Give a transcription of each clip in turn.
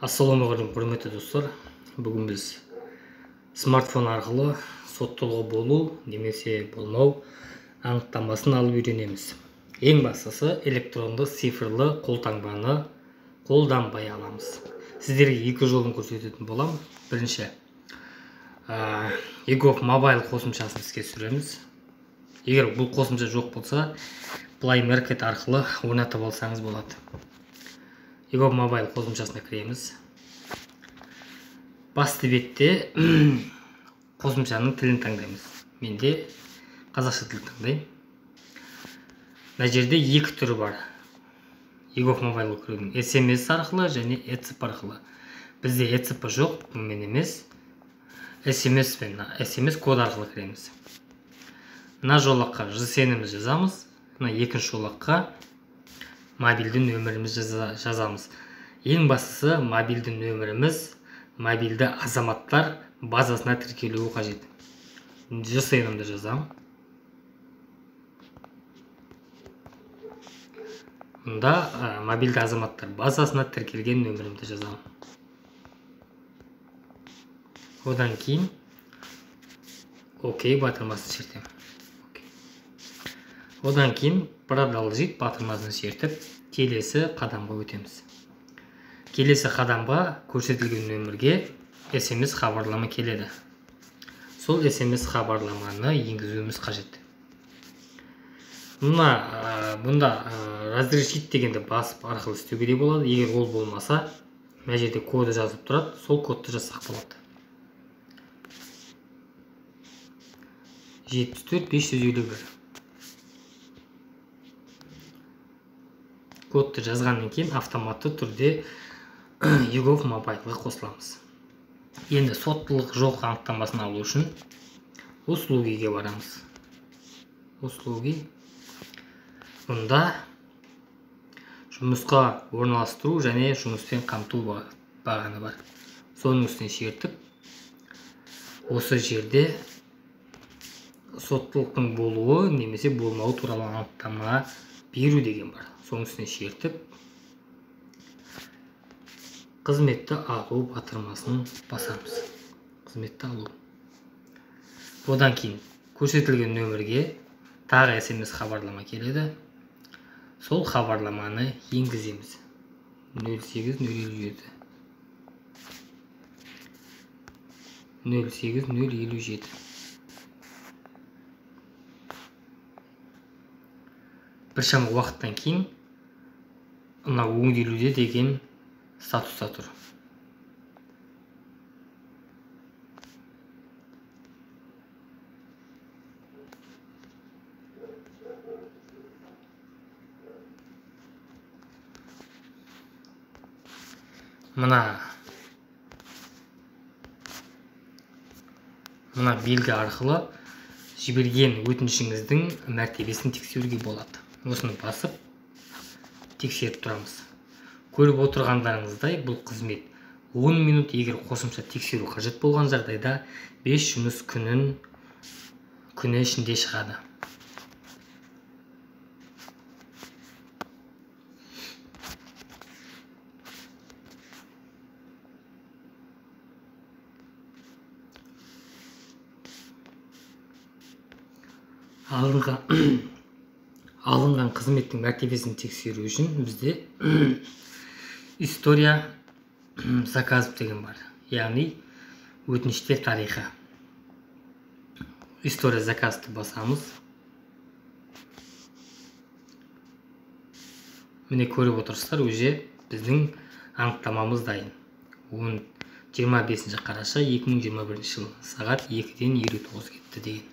Ассалаумағалейкум, құрметті достар. Бүгін біз смартфон арқылы соттылығы болу немесе болмау анықтамасын алып үйренеміз. Ең бастысы электронды цифрлы қолтаңбаны қолданбай аламыз. Сіздерге екі жолын көрсететін болам. Бірінші, EGOV Mobile қосымшасын іске түсіреміз. Егер бұл қосымша жоқ болса, Play Market арқылы орнатып алсаңыз болады. EGOV Mobile қосымшасына кіреміз. Басты бетте қосымшаның тілін таңдаймыз. Менде қазақша тіл таңдаймын. Мына жерде екі түрі бар. EGOV Mobile кірудің SMS арқылы және ECP арқылы. Бізде ECP жоқ, бұнымен емес. SMS код арқылы кіреміз. Мына жолаққа GSM-імізді жазамыз. Мына екінші жолаққа мобильді нөмірімізді жазамыз. Ең бастысы мобильді нөміріміз мобильді азаматтар базасына тіркелуі қажет. GSM-імді жазамын. Мұнда мобильді азаматтар базасына тіркелген нөмірімді жазамын. Одан кейін окей батырмасын шертемін. Одан кейін продолжить батырмасын шертіп, келесі қадамға өтеміз. Келесі қадамға көрсетілген нөмірге SMS хабарлама келеді. Сол SMS хабарламаны енгізуіміз қажет. Бұнда разрешить дегенді басып арқылы істеуге болады. Егер ол болмаса, мына жерде коды жазып тұрады, сол кодты жазсақ болады. 74551. Кодты жазғаннан кейін автоматты түрде EGOV Mobile'ға қосыламыз. Енді соттылық жоқ анықтамасын алу үшін услугиге барамыз. Услуги. Мұнда жұмысқа орналастыру және жұмыспен қамту бағаны бар. Соның үстіне шертіп, осы жерде соттылықтың болуы немесе болмауы туралы анықтама беру деген бар. Соның үстіне шертіп, қызметті алу батырмасын басамыз. Қызметті алу. Одан кейін көрсетілген нөмірге тағы SMS хабарлама келеді. Сол хабарламаны енгіземіз. 08057. 08057. Біршама уақыттан кейін мына өңделуде деген статуста тұр. Мына белгі арқылы жіберген өтінішіңіздің мәртебесін тексеруге болады. Осыны басып тексеріп тұрамыз. Көріп отырғандарыңыздай бұл қызмет 10 минут, егер қосымша тексеру қажет болған жағдайда 5 жұмыс күні ішінде шығады. Алынған қызметтің мәртебесін тексеру үшін бізде история заказов деген бар. Яғни өтініштер тарихы. История заказды басамыз. Міне көріп отырсыздар, уже біздің анықтамамыз дайын. 25 қараша 2021 жыл сағат 2-ден 59 кетті деген.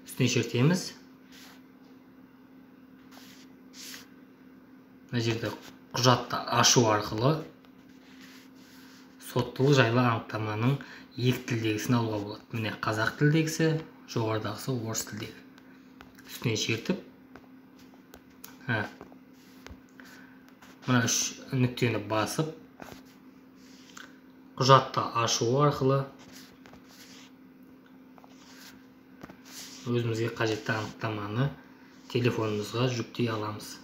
Үстіне шертеміз. Мына жерде құжатты ашу арқылы соттылық жайлы анықтаманың екі тілдегісін алуға болады. Міне қазақ тілдегісі, жоғарыдағысы орыс тілдегі. Үстіне шертіп, мына үш нүктені басып, құжатты ашу арқылы өзімізге қажетті анықтаманы телефонымызға жүктей аламыз.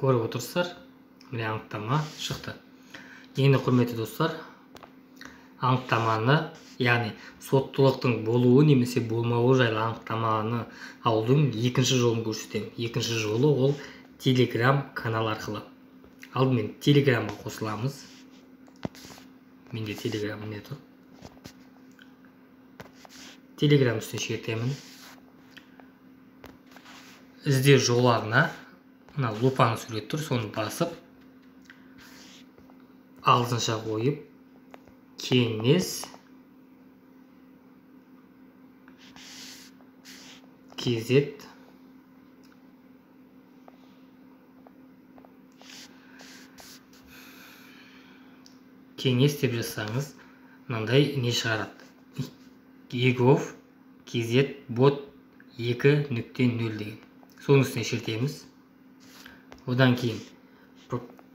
көріп отырсыздар, міне анықтама шықты. Енді құрметті достар, анықтаманы, яғни соттылықтың болуы немесе болмауы жайлы анықтаманы алудың екінші жолын көрсетемін. Екінші жолы ол Telegram канал арқылы. Алдымен Telegramға қосыламыз. Менде Telegram не тұр? Telegram үстіне шертемін. Іздеу жолағына мына лупаны сурет тұр, соны басып, ағылшынша қойып, кеңес KZ кеңес деп жазсаңыз, мынандай не шығарады. Egov KZ bot 2.0 деген. Соның үстіне шертеміз. Одан кейін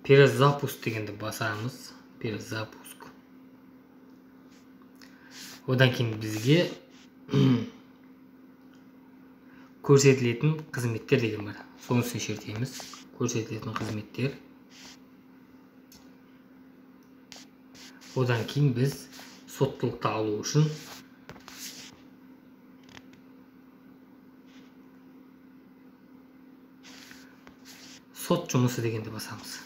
перезапуск дегенді басамыз. Перезапуск. Одан кейін бізге көрсетілетін қызметтер деген бар. Соның үстіне шертеміз. Көрсетілетін қызметтер. Одан кейін біз соттылықты алу үшін сот жұмысы дегенді басамыз.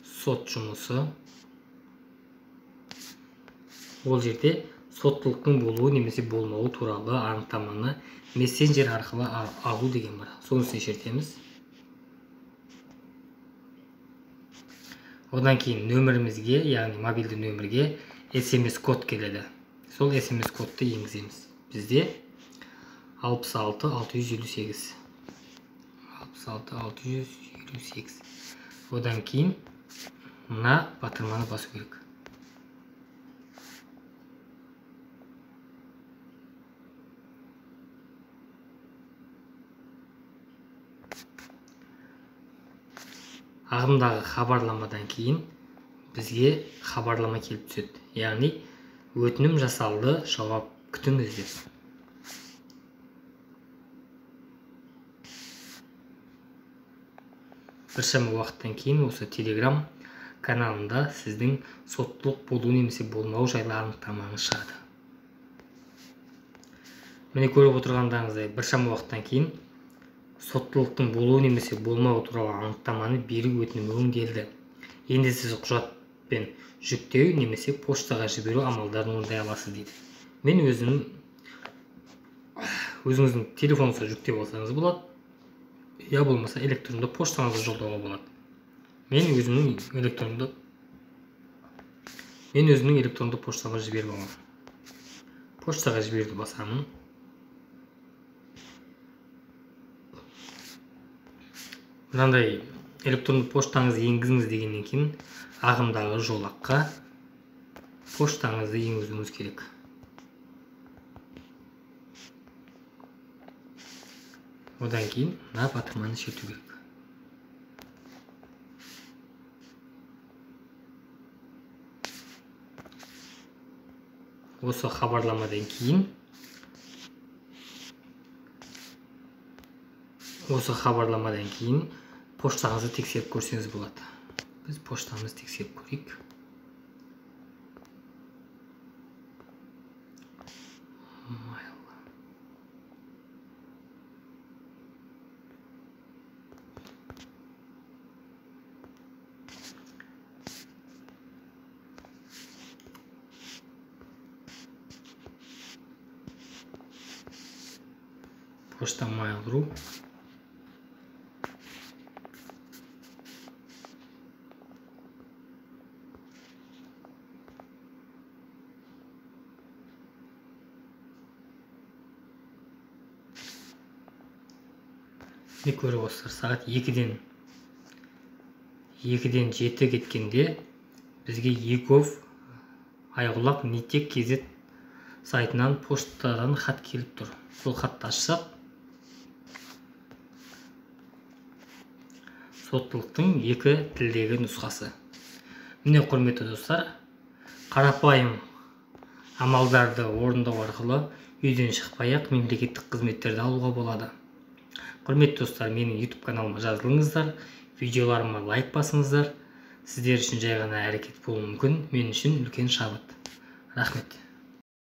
Сот жұмысы. Ол жерде соттылықтың болуы немесе болмауы туралы анықтаманы мессенджер арқылы алу деген бар. Соны шертеміз. Одан кейін нөмірімізге, яғни мобильді нөмірге SMS код келеді. Сол SMS кодты енгіземіз. Бізде 66658. 66658. Одан кейін мына батырманы басу керек. Ағымдағы хабарламадан кейін бізге хабарлама келіп түседі. Яғни өтінім жасалды, жауап күтіңіз деп. Біршама уақыттан кейін осы Telegram каналында сіздің соттылық болу немесе болмау жайлы анықтамаңыз шығады. Міне көріп отырғандарыңыздай біршама уақыттан кейін соттылықтың болуы немесе болмауы туралы анықтаманы беру өтінімі өңделді. Енді сіз құжатпен жүктеу немесе поштаға жіберу амалдарын орындай аласыз дейді. Мен өзіңіздің телефоныңызға жүктеп алсаңыз болады, я болмаса электронды поштаңызға жолдауға болады. Мен өзімнің электронды поштаға жіберіп аламын. Поштаға жіберуді басамын. Мынандай электронды поштаңызды енгізіңіз дегеннен кейін ағымдағы жолаққа поштаңызды енгізуіңіз керек. Одан кейін мына батырманы шерту керек. Осы хабарламадан кейін поштаңызды тексеріп көрсеңіз болады. Біз поштамызды тексеріп көрейік. Почта Mail.ru. Не көріп отырсыздар, сағат 2-ден 7 кеткенде бізге Egov Айғұлақ Нитек KZ сайтынан поштадан хат келіп тұр. Сол хатты ашсақ, соттылықтың 2 тілдегі нұсқасы. Міне құрметті достар, қарапайым амалдарды орындау арқылы үйден шықпай-ақ мемлекеттік қызметтерді алуға болады. Құрметті достар, менің YouTube каналыма жазылыңыздар, видеоларыма лайк басыңыздар. Сіздер үшін жай ғана әрекет болуы мүмкін, мен үшін үлкен шабыт. Рахмет.